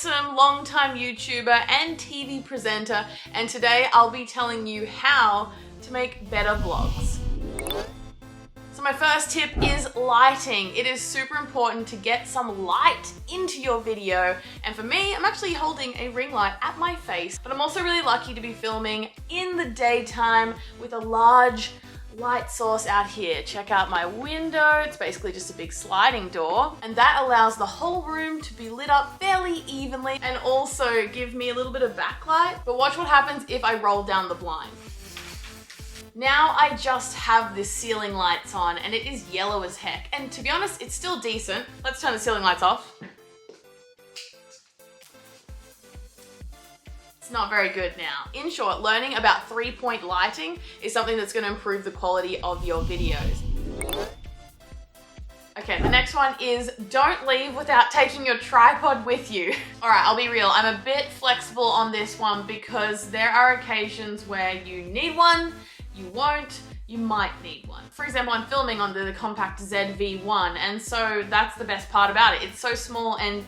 awesome longtime YouTuber and TV presenter, and today I'll be telling you how to make better vlogs. So my first tip is lighting. It is super important to get some light into your video, and for me, I'm actually holding a ring light at my face, but I'm also really lucky to be filming in the daytime with a large light source out here. Check out my window. It's basically just a big sliding door, and that allows the whole room to be lit up fairly evenly and also give me a little bit of backlight. But watch what happens if I roll down the blind. Now I just have this ceiling lights on and it is yellow as heck. And to be honest, it's still decent. Let's turn the ceiling lights off. Not very good now. In short, learning about 3-point lighting is something that's going to improve the quality of your videos. Okay, the next one is don't leave without taking your tripod with you. Alright, I'll be real, I'm a bit flexible on this one because there are occasions where you need one, you won't, you might need one. For example, I'm filming on the compact ZV-1, and so that's the best part about it. It's so small and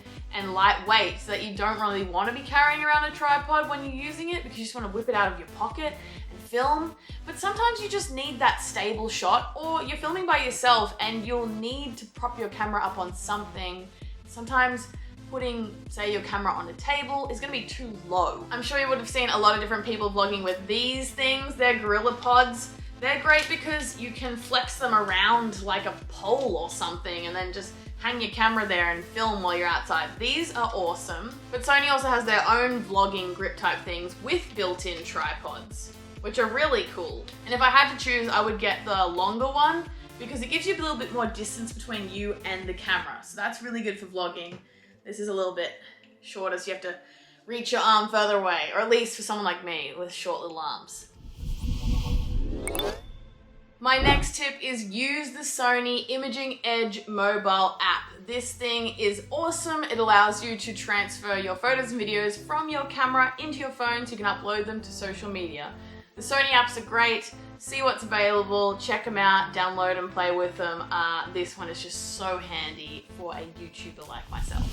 lightweight so that you don't really want to be carrying around a tripod when you're using it because you just want to whip it out of your pocket and film. But sometimes you just need that stable shot, or you're filming by yourself and you'll need to prop your camera up on something. Sometimes putting, say, your camera on a table is going to be too low. I'm sure you would have seen a lot of different people vlogging with these things. They're Gorilla Pods. They're great because you can flex them around like a pole or something and then just hang your camera there and film while you're outside. These are awesome. But Sony also has their own vlogging grip type things with built-in tripods, which are really cool. And if I had to choose, I would get the longer one because it gives you a little bit more distance between you and the camera. So that's really good for vlogging. This is a little bit shorter, so you have to reach your arm further away, or at least for someone like me with short little arms. My next tip is use the Sony Imaging Edge mobile app. This thing is awesome. It allows you to transfer your photos and videos from your camera into your phone so you can upload them to social media. The Sony apps are great. See what's available, check them out, download and play with them. This one is just so handy for a YouTuber like myself.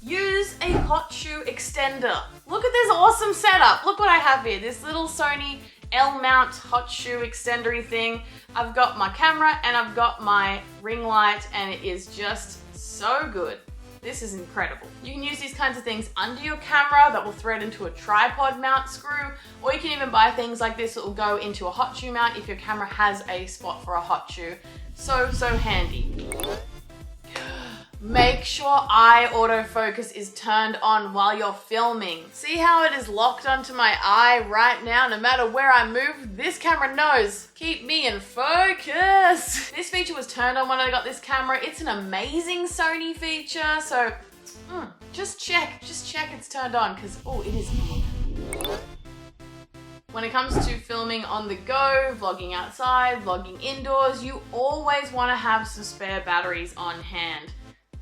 Use a hotshoe extender. Look at this awesome setup. Look what I have here. This little Sony L-mount hotshoe extendery thing. I've got my camera and I've got my ring light, and it is just so good. This is incredible. You can use these kinds of things under your camera that will thread into a tripod mount screw, or you can even buy things like this that will go into a hotshoe mount if your camera has a spot for a hotshoe. So handy. Make sure eye autofocus is turned on while you're filming. See how it is locked onto my eye right now? No matter where I move, this camera knows. Keep me in focus. This feature was turned on when I got this camera. It's an amazing Sony feature, so just check it's turned on because, oh, it is cool. When it comes to filming on the go, vlogging outside, vlogging indoors, you always want to have some spare batteries on hand.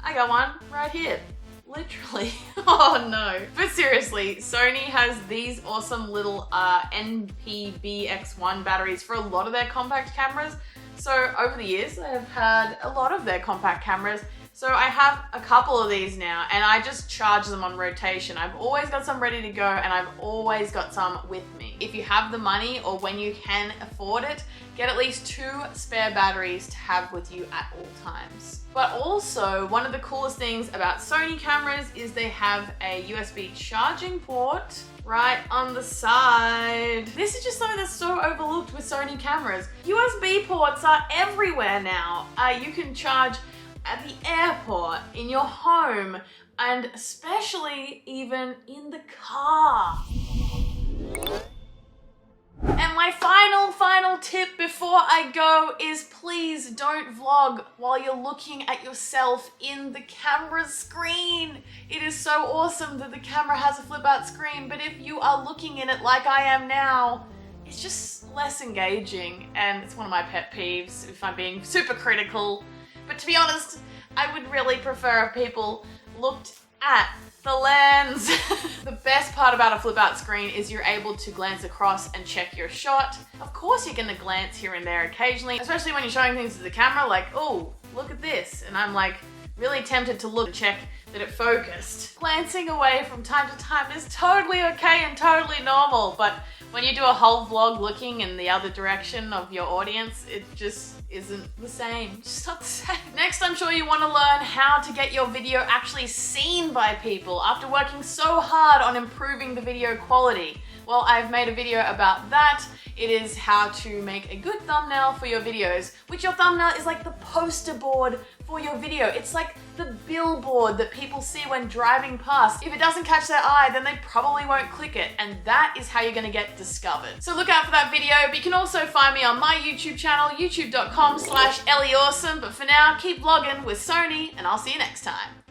I got one right here, literally. Oh no. But seriously, Sony has these awesome little NPBX1 batteries for a lot of their compact cameras. So over the years, I have had a lot of their compact cameras. So I have a couple of these now and I just charge them on rotation. I've always got some ready to go and I've always got some with me. If you have the money or when you can afford it, get at least 2 spare batteries to have with you at all times. But also, one of the coolest things about Sony cameras is they have a USB charging port right on the side. This is just something that's so overlooked with Sony cameras. USB ports are everywhere now. You can charge at the airport, in your home, and especially even in the car. And my final tip before I go is please don't vlog while you're looking at yourself in the camera screen. It is so awesome that the camera has a flip out screen, but if you are looking in it like I am now, it's just less engaging, and it's one of my pet peeves if I'm being super critical. But to be honest, I would really prefer if people looked at the lens. The best part about a flip out screen is you're able to glance across and check your shot. Of course you're gonna glance here and there occasionally, especially when you're showing things to the camera like, oh, look at this. And I'm like, Really tempted to look and check that it focused. Glancing away from time to time is totally okay and totally normal, but when you do a whole vlog looking in the other direction of your audience, it just isn't the same. It's just not the same. Next, I'm sure you want to learn how to get your video actually seen by people after working so hard on improving the video quality. Well, I've made a video about that. It is how to make a good thumbnail for your videos, which your thumbnail is like the poster board for your video. It's like the billboard that people see when driving past. If it doesn't catch their eye, then they probably won't click it, and that is how you're gonna get discovered. So look out for that video, but you can also find me on my YouTube channel, youtube.com/EllyAwesome. But for now, keep vlogging with Sony, and I'll see you next time.